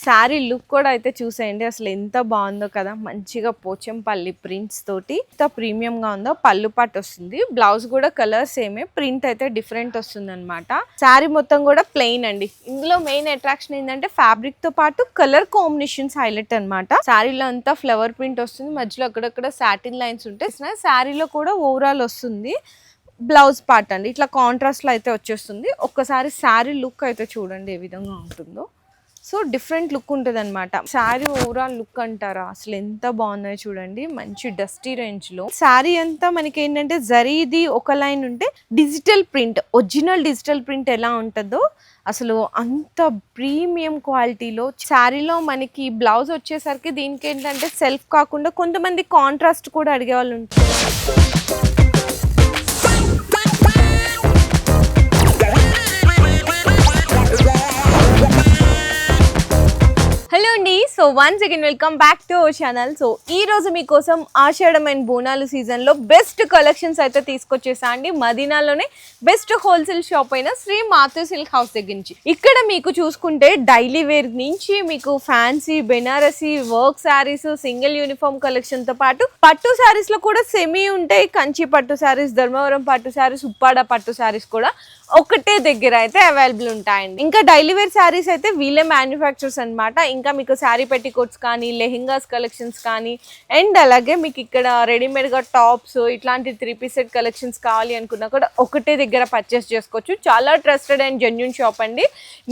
Sari look కూడా అయితే చూసేయండి అసలు ఎంత బాగుందో కదా. మంచిగా పోచంపల్లి ప్రింట్స్ తోటి ఎంత ప్రీమియం గా ఉందో. పళ్ళు పాటు వస్తుంది, బ్లౌజ్ కూడా కలర్ సేమే, ప్రింట్ అయితే డిఫరెంట్ వస్తుంది అనమాట. శారీ మొత్తం కూడా ప్లెయిన్ అండి. ఇందులో మెయిన్ అట్రాక్షన్ ఏంటంటే ఫ్యాబ్రిక్ తో పాటు కలర్ కాంబినేషన్స్ హైలైట్ అనమాట. శారీలో అంతా ఫ్లవర్ ప్రింట్ వస్తుంది, మధ్యలో అక్కడక్కడ సాటిన్ లైన్స్ ఉంటాయి. శారీలో కూడా ఓవరాల్ వస్తుంది. బ్లౌజ్ పార్ట్ అండి ఇట్లా కాంట్రాస్ట్ లో అయితే వచ్చేస్తుంది. ఒక్కసారి శారీ లుక్ అయితే చూడండి ఏ విధంగా ఉంటుందో. సో డిఫరెంట్ లుక్ ఉంటుంది అనమాట. శారీ ఓవరాల్ లుక్ అంటారా అసలు ఎంత బాగున్నాయో చూడండి. మంచి డస్టీ రేంజ్ లో శారీ అంతా మనకి ఏంటంటే జరీది ఒక లైన్ ఉంటే digital print, original digital print ఎలా ఉంటుందో అసలు అంత ప్రీమియం క్వాలిటీలో. శారీలో మనకి బ్లౌజ్ వచ్చేసరికి దీనికి ఏంటంటే సెల్ఫ్ కాకుండా కొంతమంది కాంట్రాస్ట్ కూడా అడిగే వాళ్ళు ఉంటారు. హలో అండి, so once again welcome back to our channel. So ఈ రోజు మీకోసం ఆషాఢం అండ్ బోనాలు సీజన్ లో బెస్ట్ కలెక్షన్స్ అయితే తీసుకొచ్చేసా అండి. మదీనాలోనే బెస్ట్ హోల్సేల్ షాప్ అయిన శ్రీ మాతృ సిల్క్ హౌస్ దగ్గర నుంచి. ఇక్కడ మీకు చూసుకుంటే డైలీ వేర్ నుంచి మీకు fancy Banarasi work saris, single uniform collection తో పాటు పట్టు శారీస్ లో కూడా సెమీ ఉంటాయి. కంచి పట్టు శారీస్, ధర్మవరం పట్టు శారీస్, ఉప్పాడ పట్టు శారీస్ కూడా ఒకటే దగ్గర అయితే అవైలబుల్ ఉంటాయండి. ఇంకా డైలీ వేర్ శారీస్ అయితే వీళ్ళే మ్యానుఫ్యాక్చర్స్ అనమాట. ఇంకా మీకు శారీ పెట్టికోట్స్ కానీ, లెహెంగాస్ కలెక్షన్స్ కానీ, అండ్ అలాగే మీకు ఇక్కడ రెడీమేడ్ గా టాప్స్ ఇట్లాంటి 3 పీస్ సెట్ కలెక్షన్స్ కావాలి అనుకున్నా కూడా ఒకటే దగ్గర పర్చేస్ చేసుకోవచ్చు. చాలా ట్రస్టెడ్ అండ్ జెన్యూన్ షాప్ అండి.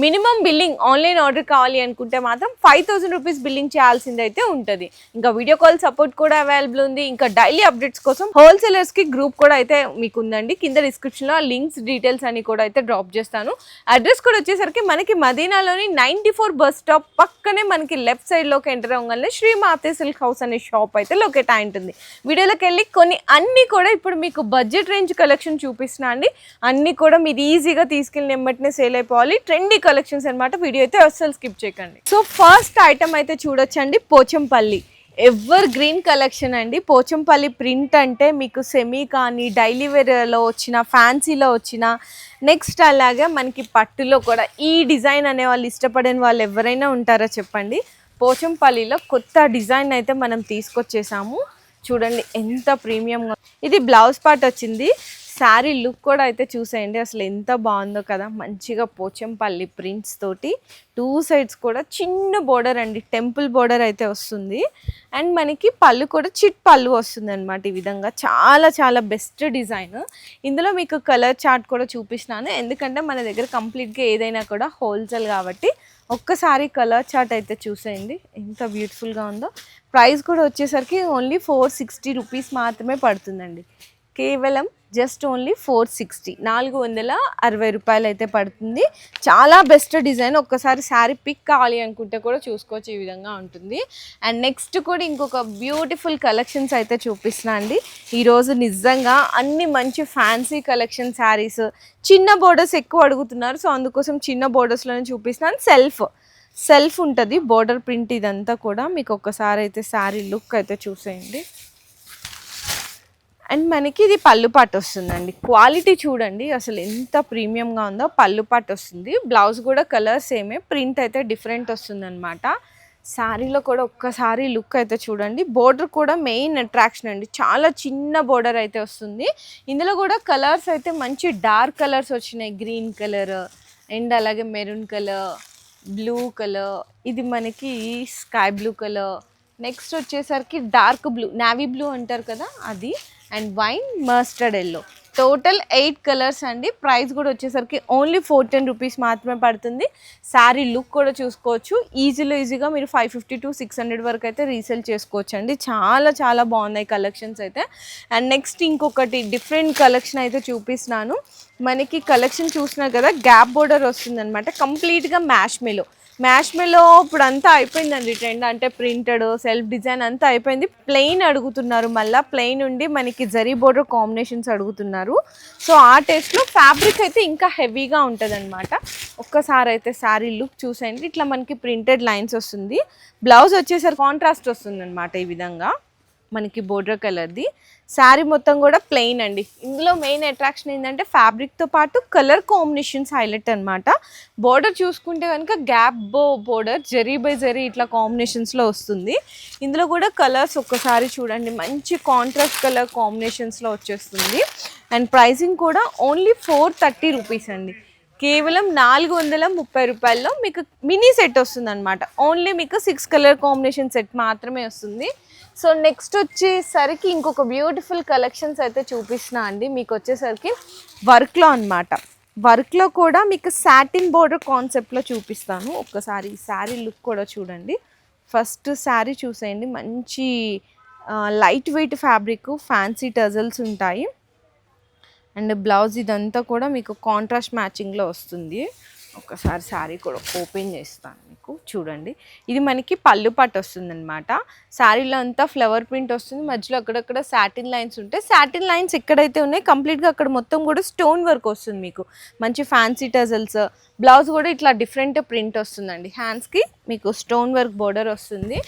మినిమం బిల్లింగ్ ఆన్లైన్ ఆర్డర్ కావాలి అనుకుంటే మాత్రం 5000 రూపీస్ బిల్లింగ్ చేయాల్సింది అయితే ఉంటుంది. ఇంకా వీడియో కాల్ సపోర్ట్ కూడా అవైలబుల్ ఉంది. ఇంకా డైలీ అప్డేట్స్ కోసం హోల్సేలర్స్ కి గ్రూప్ కూడా అయితే మీకు ఉందండి. కింద డిస్క్రిప్షన్ లో లింక్స్ డీటెయిల్స్ అని కూడా అయితే డ్రాప్ చేస్తాను. అడ్రస్ కూడా వచ్చేసరికి మనకి మదీనాలోని 94 బస్ స్టాప్ పక్కనే మనకి లెఫ్ట్ సైడ్ లోకి ఎంటర్ అవ్వగానే శ్రీ మాతే సిల్క్ హౌస్ అనే షాప్ అయితే లొకేట్ అయి ఉంటుంది. వీడియోలోకి వెళ్ళి అన్ని కూడా ఇప్పుడు మీకు బడ్జెట్ రేంజ్ కలెక్షన్ చూపిస్తున్నా అండి. అన్ని కూడా మీరు ఈజీగా తీసుకెళ్ళిన వెంటనే సేల్ అయిపోవాలి. ట్రెండీ కలెక్షన్స్ అనమాట. వీడియో అయితే అస్సలు స్కిప్ చేయకండి. సో ఫస్ట్ ఐటమ్ అయితే చూడొచ్చండి, పోచంపల్లి ఎవర్ గ్రీన్ కలెక్షన్ అండి. పోచంపల్లి ప్రింట్ అంటే మీకు సెమీ కానీ, డైలీ వేర్లో వచ్చిన, ఫ్యాన్సీలో వచ్చిన, నెక్స్ట్ అలాగే మనకి పట్టులో కూడా ఈ డిజైన్ అనే వాళ్ళు ఇష్టపడని వాళ్ళు ఎవరైనా ఉంటారో చెప్పండి. పోచంపల్లిలో కొత్త డిజైన్ అయితే మనం తీసుకొచ్చేసాము. చూడండి ఎంత ప్రీమియంగా. ఇది బ్లౌజ్ పార్ట్ వచ్చింది. శారీ లుక్ కూడా అయితే చూసేయండి అసలు ఎంత బాగుందో కదా. మంచిగా పోచంపల్లి ప్రింట్స్ తోటి 2 సైడ్స్ కూడా చిన్న బోర్డర్ అండి, టెంపుల్ బోర్డర్ అయితే వస్తుంది. అండ్ మనకి పళ్ళు కూడా చిట్ పళ్ళు వస్తుంది అనమాట. ఈ విధంగా చాలా చాలా బెస్ట్ డిజైన్. ఇందులో మీకు కలర్ చార్ట్ కూడా చూపిస్తున్నాను, ఎందుకంటే మన దగ్గర కంప్లీట్గా ఏదైనా కూడా హోల్సేల్ కాబట్టి. ఒక్కసారి కలర్ చార్ట్ అయితే చూసేయండి ఎంత బ్యూటిఫుల్గా ఉందో. ప్రైస్ కూడా వచ్చేసరికి ఓన్లీ 460 రూపీస్ మాత్రమే పడుతుందండి. కేవలం జస్ట్ ఓన్లీ 460, 460 రూపాయలు అయితే పడుతుంది. చాలా బెస్ట్ డిజైన్. ఒక్కసారి శారీ పిక్ కావాలి అనుకుంటే కూడా చూసుకోవచ్చు, ఈ విధంగా ఉంటుంది. అండ్ నెక్స్ట్ కూడా ఇంకొక బ్యూటిఫుల్ కలెక్షన్స్ అయితే చూపిస్తున్నా అండి. ఈరోజు నిజంగా అన్ని మంచి ఫ్యాన్సీ కలెక్షన్ శారీస్. చిన్న బోర్డర్స్ ఎక్కువ అడుగుతున్నారు, సో అందుకోసం చిన్న బోర్డర్స్లోనే చూపిస్తున్నాను. సెల్ఫ్ ఉంటుంది బోర్డర్ ప్రింట్. ఇదంతా కూడా మీకు ఒక్కసారి అయితే శారీ లుక్ అయితే చూసేయండి. అండ్ మనకి ఇది పళ్ళు పాటు వస్తుందండి. క్వాలిటీ చూడండి అసలు ఎంత ప్రీమియంగా ఉందో. పళ్ళు పాటు వస్తుంది, బ్లౌజ్ కూడా కలర్ సేమే, ప్రింట్ అయితే డిఫరెంట్ వస్తుంది అనమాట. శారీలో కూడా ఒక్కసారి లుక్ అయితే చూడండి. బోర్డర్ కూడా మెయిన్ అట్రాక్షన్ అండి. చాలా చిన్న బోర్డర్ అయితే వస్తుంది. ఇందులో కూడా కలర్స్ అయితే మంచి డార్క్ కలర్స్ వచ్చినాయి. గ్రీన్ కలర్ అండ్ అలాగే మెరూన్ కలర్, బ్లూ కలర్, ఇది మనకి స్కై బ్లూ కలర్, నెక్స్ట్ వచ్చేసరికి డార్క్ బ్లూ, నావీ బ్లూ అంటారు కదా అది, and wine mustard yellow. Total 8 colours అండి. ప్రైస్ కూడా వచ్చేసరికి ఓన్లీ 410 రూపీస్ మాత్రమే పడుతుంది. శారీ లుక్ కూడా చూసుకోవచ్చు. ఈజీగా మీరు 550 to 600 వరకు అయితే రీసేల్ చేసుకోవచ్చు అండి. చాలా చాలా బాగున్నాయి కలెక్షన్స్ అయితే. అండ్ నెక్స్ట్ ఇంకొకటి డిఫరెంట్ కలెక్షన్ అయితే చూపిస్తున్నాను. మనకి కలెక్షన్ చూస్తున్నారు కదా, గ్యాప్ బోర్డర్ వస్తుంది అనమాట. కంప్లీట్గా మ్యాష్ మెలో ఇప్పుడు అంతా అయిపోయిందండి ట్రెండ్. అంటే ప్రింటెడ్ సెల్ఫ్ డిజైన్ అంతా అయిపోయింది. ప్లెయిన్ అడుగుతున్నారు, మళ్ళీ ప్లెయిన్ ఉండి మనకి జరీ బోర్డర్ కాంబినేషన్స్ అడుగుతున్నారు. సో ఆ టేస్ట్లో ఫ్యాబ్రిక్ అయితే ఇంకా హెవీగా ఉంటుంది అనమాట. ఒక్కసారి అయితే శారీ లుక్ చూసేయండి. ఇట్లా మనకి ప్రింటెడ్ లైన్స్ వస్తుంది. బ్లౌజ్ వచ్చేసరికి కాంట్రాస్ట్ వస్తుంది అనమాట. ఈ విధంగా మనకి బోర్డర్ కలర్ది. శారీ మొత్తం కూడా ప్లెయిన్ అండి. ఇందులో మెయిన్ అట్రాక్షన్ ఏంటంటే ఫ్యాబ్రిక్తో పాటు కలర్ కాంబినేషన్స్ హైలైట్ అనమాట. బోర్డర్ చూసుకుంటే కనుక gap border zari by zari ఇట్లా కాంబినేషన్స్లో వస్తుంది. ఇందులో కూడా కలర్స్ ఒక్కసారి చూడండి, మంచి కాంట్రాస్ట్ కలర్ కాంబినేషన్స్లో వచ్చేస్తుంది. అండ్ ప్రైసింగ్ కూడా ఓన్లీ 430 రూపీస్ అండి. కేవలం 430 రూపాయల్లో మీకు మినీ సెట్ వస్తుంది అనమాట. ఓన్లీ మీకు 6 కలర్ కాంబినేషన్ సెట్ మాత్రమే వస్తుంది. సో నెక్స్ట్ వచ్చేసరికి ఇంకొక బ్యూటిఫుల్ కలెక్షన్స్ అయితే చూపిస్తున్నా అండి. మీకు వచ్చేసరికి వర్క్లో అనమాట. వర్క్లో కూడా మీకు సాటిన్ బోర్డర్ కాన్సెప్ట్లో చూపిస్తాను. ఒక్కసారి ఈ శారీ లుక్ కూడా చూడండి. ఫస్ట్ శారీ చూసేయండి, మంచి light weight fabric, fancy tassels ఉంటాయి. అండ్ బ్లౌజ్ ఇదంతా కూడా మీకు కాంట్రాస్ట్ మ్యాచింగ్లో వస్తుంది. ఒకసారి శారీ కూడా ఓపెన్ చేస్తాను మీకు చూడండి. ఇది మనకి పళ్ళు పట్టు వస్తుంది అనమాట. శారీలో అంతా ఫ్లవర్ ప్రింట్ వస్తుంది, మధ్యలో అక్కడక్కడ సాటిన్ లైన్స్ ఉంటాయి. సాటిన్ లైన్స్ ఎక్కడైతే ఉన్నాయి కంప్లీట్గా అక్కడ మొత్తం కూడా స్టోన్ వర్క్ వస్తుంది మీకు. మంచి ఫ్యాన్సీ టజల్స్. బ్లౌజ్ కూడా ఇట్లా డిఫరెంట్ ప్రింట్ వస్తుందండి. హ్యాండ్స్కి మీకు స్టోన్ వర్క్ బోర్డర్ వస్తుంది.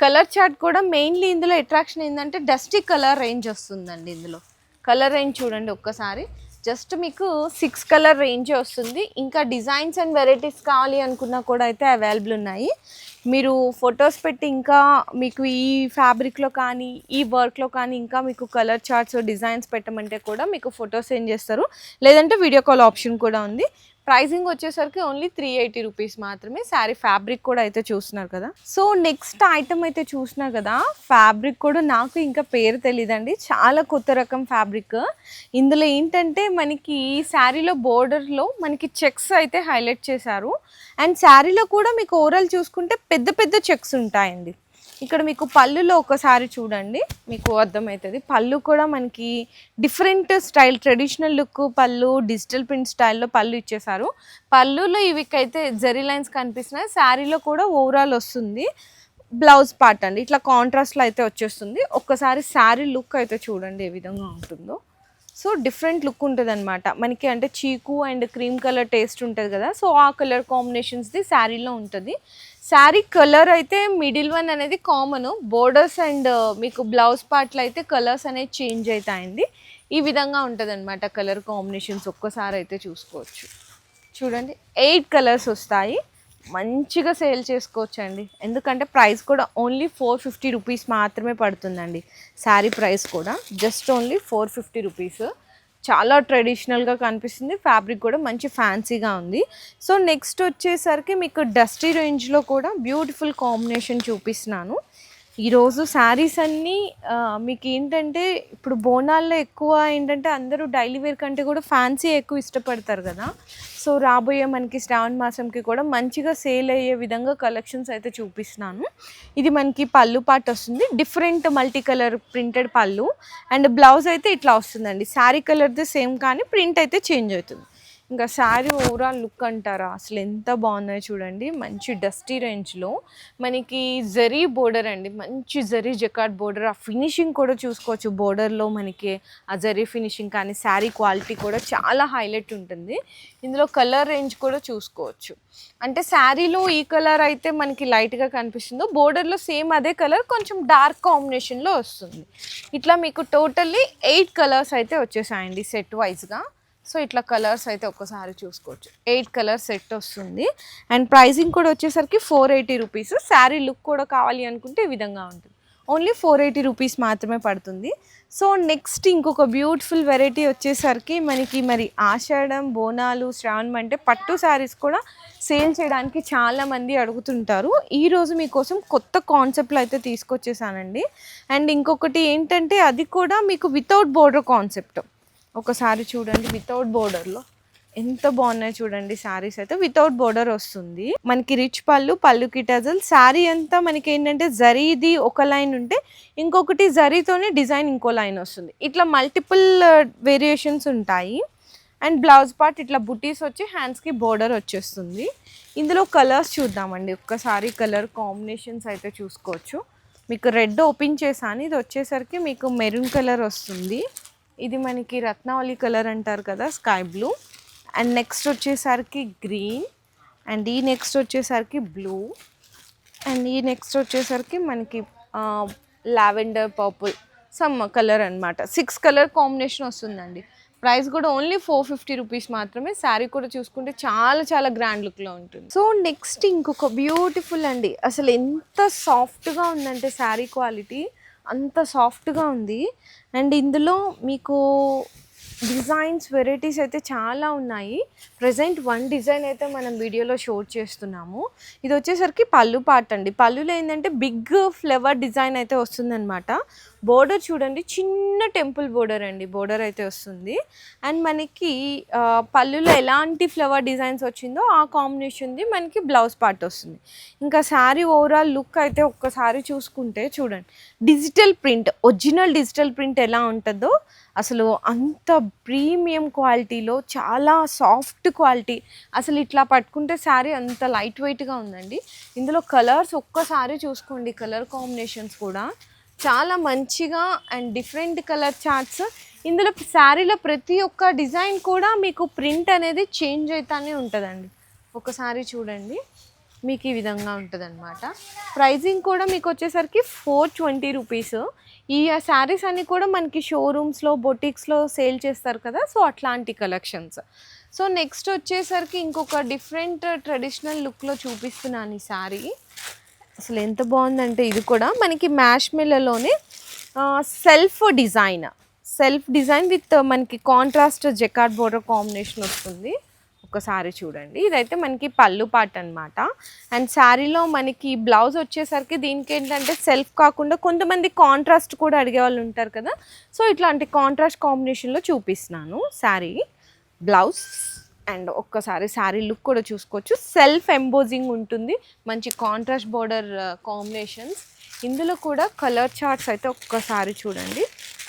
కలర్ చార్ట్ కూడా మెయిన్లీ ఇందులో అట్రాక్షన్ ఏంటంటే డస్టీ కలర్ రేంజ్ వస్తుందండి. ఇందులో కలర్ రేంజ్ చూడండి ఒక్కసారి, జస్ట్ మీకు 6 కలర్ రేంజే వస్తుంది. ఇంకా డిజైన్స్ అండ్ వెరైటీస్ కావాలి అనుకున్నా కూడా అయితే అవైలబుల్ ఉన్నాయి. మీరు ఫొటోస్ పెట్టి ఇంకా మీకు ఈ ఫ్యాబ్రిక్లో కానీ ఈ వర్క్లో కానీ ఇంకా మీకు కలర్ చార్ట్స్ డిజైన్స్ పెట్టమంటే కూడా మీకు ఫొటోస్ సెండ్ చేస్తారు, లేదంటే వీడియో కాల్ ఆప్షన్ కూడా ఉంది. ప్రైజింగ్ వచ్చేసరికి ఓన్లీ 380 రూపీస్ మాత్రమే. శారీ ఫ్యాబ్రిక్ కూడా అయితే చూస్తున్నారు కదా. సో నెక్స్ట్ ఐటమ్ అయితే చూస్తున్నారు కదా, ఫ్యాబ్రిక్ కూడా నాకు ఇంకా పేరు తెలియదండి, చాలా కొత్త రకం ఫ్యాబ్రిక్. ఇందులో ఏంటంటే మనకి ఈ శారీలో బోర్డర్లో మనకి చెక్స్ అయితే హైలైట్ చేశారు. అండ్ శారీలో కూడా మీకు ఓవరాల్ చూసుకుంటే పెద్ద పెద్ద చెక్స్ ఉంటాయండి. ఇక్కడ మీకు పళ్ళులో ఒకసారి చూడండి, మీకు అర్థమవుతుంది. పళ్ళు కూడా మనకి డిఫరెంట్ స్టైల్, ట్రెడిషనల్ లుక్ పళ్ళు, డిజిటల్ ప్రింట్ స్టైల్లో పళ్ళు ఇచ్చేసారు. పళ్ళులో ఇవికైతే జరీ లైన్స్ కనిపిస్తున్నాయి. శారీలో కూడా ఓవరాల్ వస్తుంది. బ్లౌజ్ పార్ట్ అండి ఇట్లా కాంట్రాస్ట్లో అయితే వచ్చేస్తుంది. ఒక్కసారి శారీ లుక్ అయితే చూడండి ఏ విధంగా ఉంటుందో. సో డిఫరెంట్ లుక్ ఉంటుంది అనమాట మనకి. అంటే చీకు అండ్ క్రీమ్ కలర్ టేస్ట్ ఉంటుంది కదా, సో ఆ కలర్ కాంబినేషన్స్ది శారీలో ఉంటుంది. శారీ కలర్ అయితే మిడిల్ వన్ అనేది కామన్, బోర్డర్స్ అండ్ మీకు బ్లౌజ్ పార్ట్లో అయితే కలర్స్ అనేది చేంజ్ అవుతాయండి. ఈ విధంగా ఉంటుంది అనమాట కలర్ కాంబినేషన్స్. ఒక్కసారి అయితే చూసుకోవచ్చు చూడండి, 8 కలర్స్ వస్తాయి. మంచిగా సేల్ చేసుకోవచ్చు అండి, ఎందుకంటే ప్రైస్ కూడా ఓన్లీ 450 రూపీస్ మాత్రమే పడుతుందండి. శారీ ప్రైస్ కూడా జస్ట్ ఓన్లీ 450 రూపీస్. చాలా ట్రెడిషనల్గా కనిపిస్తుంది, ఫ్యాబ్రిక్ కూడా మంచి ఫ్యాన్సీగా ఉంది. సో నెక్స్ట్ వచ్చేసరికి మీకు డస్టీ రేంజ్లో కూడా బ్యూటిఫుల్ కాంబినేషన్ చూపిస్తున్నాను. ఈరోజు శారీస్ అన్నీ మీకు ఏంటంటే ఇప్పుడు బోనాల్లో ఎక్కువ ఏంటంటే అందరూ డైలీ వేర్ కంటే కూడా ఫ్యాన్సీ ఎక్కువ ఇష్టపడతారు కదా. సో రాబోయే మనకి శ్రావణ మాసంకి కూడా మంచిగా సేల్ అయ్యే విధంగా కలెక్షన్స్ అయితే చూపిస్తున్నాను. ఇది మనకి పళ్ళు పార్ట్ వస్తుంది, డిఫరెంట్ మల్టీ కలర్ ప్రింటెడ్ పళ్ళు. అండ్ బ్లౌజ్ అయితే ఇట్లా వస్తుందండి. శారీ కలర్ది సేమ్ కానీ ప్రింట్ అయితే చేంజ్ అవుతుంది. ఇంకా శారీ ఓవరాల్ లుక్ అంటారా అసలు ఎంత బాగున్నాయో చూడండి. మంచి డస్టీ రేంజ్లో మనకి జరీ బోర్డర్ అండి, మంచి జరీ జకాట్ బోర్డర్. ఆ ఫినిషింగ్ కూడా చూసుకోవచ్చు బోర్డర్లో మనకి ఆ జరీ ఫినిషింగ్ కానీ శారీ క్వాలిటీ కూడా చాలా హైలైట్ ఉంటుంది. ఇందులో కలర్ రేంజ్ కూడా చూసుకోవచ్చు. అంటే శారీలో ఈ కలర్ అయితే మనకి లైట్గా కనిపిస్తుందో బోర్డర్లో సేమ్ అదే కలర్ కొంచెం డార్క్ కాంబినేషన్లో వస్తుంది. ఇట్లా మీకు టోటల్లీ 8 కలర్స్ అయితే వచ్చేసాయండి సెట్ వైజ్గా. సో ఇట్లా కలర్స్ అయితే ఒక్కసారి చూసుకోవచ్చు. 8 కలర్ సెట్ వస్తుంది. అండ్ ప్రైజింగ్ కూడా వచ్చేసరికి 480 రూపీస్. శారీ లుక్ కూడా కావాలి అనుకుంటే ఈ విధంగా ఉంటుంది. ఓన్లీ 480 రూపీస్ మాత్రమే పడుతుంది. సో నెక్స్ట్ ఇంకొక బ్యూటిఫుల్ వెరైటీ వచ్చేసరికి మనకి మరి ఆషాఢం, బోనాలు, శ్రావణం అంటే పట్టు శారీస్ కూడా సేల్ చేయడానికి చాలామంది అడుగుతుంటారు. ఈరోజు మీకోసం కొత్త కాన్సెప్ట్లో అయితే తీసుకొచ్చేసానండి. అండ్ ఇంకొకటి ఏంటంటే అది కూడా మీకు వితౌట్ బోర్డర్ కాన్సెప్ట్. ఒకసారి చూడండి, వితౌట్ బోర్డర్లో ఎంత బాగున్నాయి చూడండి. శారీస్ అయితే వితౌట్ బోర్డర్ వస్తుంది. మనకి రిచ్ పళ్ళు, పళ్ళుకి టజల్. శారీ అంతా మనకి ఏంటంటే జరీది ఒక లైన్ ఉంటే ఇంకొకటి జరీతోనే డిజైన్ ఇంకో లైన్ వస్తుంది. ఇట్లా మల్టిపుల్ వేరియేషన్స్ ఉంటాయి. అండ్ బ్లౌజ్ పార్ట్ ఇట్లా బుటీస్ వచ్చి హ్యాండ్స్కి బోర్డర్ వచ్చేస్తుంది. ఇందులో కలర్స్ చూద్దామండి ఒక్కసారి. కలర్ కాంబినేషన్స్ అయితే చూసుకోవచ్చు. మీకు రెడ్ ఓపెన్ చేశాను, ఇది వచ్చేసరికి మీకు మెరూన్ కలర్ వస్తుంది. ఇది మనకి రత్నావళి కలర్ అంటారు కదా, స్కై బ్లూ. అండ్ నెక్స్ట్ వచ్చేసరికి గ్రీన్. అండ్ ఈ నెక్స్ట్ వచ్చేసరికి బ్లూ. అండ్ ఈ నెక్స్ట్ వచ్చేసరికి మనకి లావెండర్ పర్పుల్. సమ్ కలర్ అనమాట 6 కలర్ కాంబినేషన్ వస్తుందండి. ప్రైస్ కూడా ఓన్లీ 450 రూపీస్ మాత్రమే. శారీ కూడా చూసుకుంటే చాలా చాలా గ్రాండ్ లుక్లో ఉంటుంది. సో నెక్స్ట్ ఇంకొక బ్యూటిఫుల్ అండి, అసలు ఎంత సాఫ్ట్గా ఉందంటే శారీ క్వాలిటీ అంత సాఫ్ట్గా ఉంది. అండ్ ఇందులో మీకు డిజైన్స్ వెరైటీస్ అయితే చాలా ఉన్నాయి. ప్రజెంట్ వన్ డిజైన్ అయితే మనం వీడియోలో షూట్ చేస్తున్నాము. ఇది వచ్చేసరికి పళ్ళు పార్ట్ అండి. పళ్ళులో ఏంటంటే బిగ్ ఫ్లవర్ డిజైన్ అయితే వస్తుందన్నమాట. బోర్డర్ చూడండి, చిన్న టెంపుల్ బోర్డర్ అండి, బోర్డర్ అయితే వస్తుంది. అండ్ మనకి పళ్ళులో ఎలాంటి ఫ్లవర్ డిజైన్స్ వచ్చిందో ఆ కాంబినేషన్ది మనకి బ్లౌజ్ పార్ట్ వస్తుంది. ఇంకా శారీ ఓవరాల్ లుక్ అయితే ఒక్కసారి చూసుకుంటే చూడండి, digital print, original digital print ఎలా ఉంటుందో అసలు అంత ప్రీమియం క్వాలిటీలో చాలా సాఫ్ట్ క్వాలిటీ. అసలు ఇట్లా పట్టుకుంటే శారీ అంత లైట్ వెయిట్గా ఉందండి. ఇందులో కలర్స్ ఒక్కసారి చూసుకోండి, కలర్ కాంబినేషన్స్ కూడా చాలా మంచిగా అండ్ డిఫరెంట్ కలర్ చార్ట్స్. ఇందులో శారీలో ప్రతి ఒక్క డిజైన్ కూడా మీకు ప్రింట్ అనేది చేంజ్ అవుతానే ఉంటుందండి. ఒకసారి చూడండి, మీకు ఈ విధంగా ఉంటుంది అనమాట. ప్రైజింగ్ కూడా మీకు వచ్చేసరికి 420 రూపీస్. ఈ శారీస్ అన్నీ కూడా మనకి షోరూమ్స్లో బొటిక్స్లో సేల్ చేస్తారు కదా, సో అట్లాంటి కలెక్షన్స్. సో నెక్స్ట్ వచ్చేసరికి ఇంకొక డిఫరెంట్ ట్రెడిషనల్ లుక్లో చూపిస్తున్నాను ఈ శారీ. అసలు ఎంత బాగుందంటే ఇది కూడా మనకి మ్యాష్ మిల్లలోనే సెల్ఫ్ డిజైన్ విత్ మనకి కాంట్రాస్ట్ జెకార్డ్ బోర్డర్ కాంబినేషన్ వస్తుంది. ఒకసారి చూడండి, ఇదైతే మనకి పళ్ళు పార్ట్ అనమాట. అండ్ శారీలో మనకి బ్లౌజ్ వచ్చేసరికి దీనికి ఏంటంటే సెల్ఫ్ కాకుండా కొంతమంది కాంట్రాస్ట్ కూడా అడిగే వాళ్ళు ఉంటారు కదా, సో ఇట్లాంటి కాంట్రాస్ట్ కాంబినేషన్లో చూపిస్తున్నాను శారీ బ్లౌజ్. అండ్ ఒక్కసారి శారీ లుక్ కూడా చూసుకోవచ్చు, సెల్ఫ్ ఎంబోజింగ్ ఉంటుంది, మంచి కాంట్రాస్ట్ బోర్డర్ కాంబినేషన్స్. ఇందులో కూడా కలర్ చార్ట్స్ అయితే ఒక్కసారి చూడండి,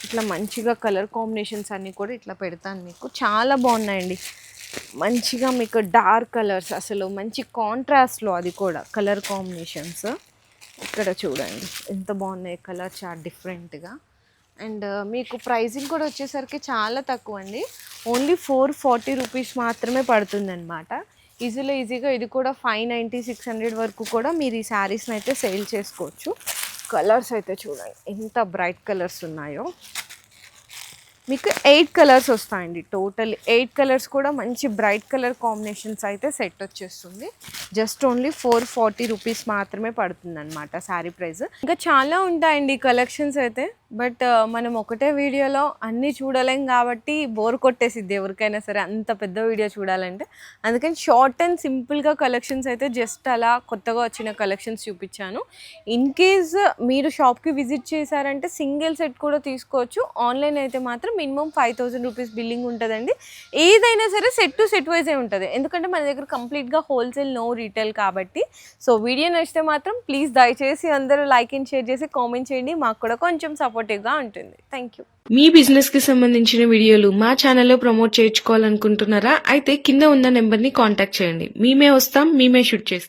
ఇట్లా మంచిగా కలర్ కాంబినేషన్స్ అన్నీ కూడా ఇట్లా పెడతాను మీకు. చాలా బాగున్నాయండి, మంచిగా మీకు డార్క్ కలర్స్, అసలు మంచి కాంట్రాస్ట్లో అది కూడా కలర్ కాంబినేషన్స్. ఇక్కడ చూడండి ఎంత బాగున్నాయి కలర్ చార్ట్ డిఫరెంట్గా. అండ్ మీకు ప్రైజింగ్ కూడా వచ్చేసరికి చాలా తక్కువ అండి, ఓన్లీ 440 రూపీస్ మాత్రమే పడుతుందన్నమాట. ఈజీగా ఇది కూడా 590, 600 వరకు కూడా మీరు ఈ శారీస్ని అయితే సేల్ చేసుకోవచ్చు. కలర్స్ అయితే చూడండి ఎంత బ్రైట్ కలర్స్ ఉన్నాయో. మీకు 8 కలర్స్ వస్తాయండి, టోటల్ 8 కలర్స్ కూడా మంచి బ్రైట్ కలర్ కాంబినేషన్స్ అయితే సెట్ వచ్చేస్తుంది. జస్ట్ ఓన్లీ 440 రూపీస్ మాత్రమే పడుతుంది అనమాట శారీ ప్రైస్. ఇంకా చాలా ఉంటాయండి కలెక్షన్స్ అయితే, బట్ మనం ఒకటే వీడియోలో అన్నీ చూడలేం కాబట్టి బోర్ కొట్టేసిద్ది ఎవరికైనా సరే అంత పెద్ద వీడియో చూడాలంటే. అందుకని షార్ట్ అండ్ సింపుల్గా కలెక్షన్స్ అయితే జస్ట్ అలా కొత్తగా వచ్చిన కలెక్షన్స్ చూపించాను. ఇన్ కేస్ మీరు షాప్కి విజిట్ చేశారంటే సింగిల్ సెట్ కూడా తీసుకోవచ్చు. ఆన్లైన్ అయితే మాత్రం మినిమం 5000 రూపీస్ బిల్లింగ్ ఉంటుందండి. ఏదైనా సరే సెట్ టు సెట్ వైజే ఉంటుంది, ఎందుకంటే మన దగ్గర కంప్లీట్గా హోల్సేల్ నో రీటైల్ కాబట్టి. సో వీడియో నచ్చితే మాత్రం ప్లీజ్ దయచేసి అందరూ లైక్ అండ్ షేర్ చేసి కామెంట్ చేయండి, మాకు కూడా కొంచెం సపోర్టివ్గా ఉంటుంది. Thank you. మీ బిజినెస్ కి సంబంధించిన వీడియోలు మా ఛానల్లో ప్రమోట్ చేయించుకోవాలనుకుంటున్నారా? అయితే కింద ఉన్న నెంబర్ ని కాంటాక్ట్ చేయండి, మేమే వస్తాం, మేమే షూట్ చేస్తాం.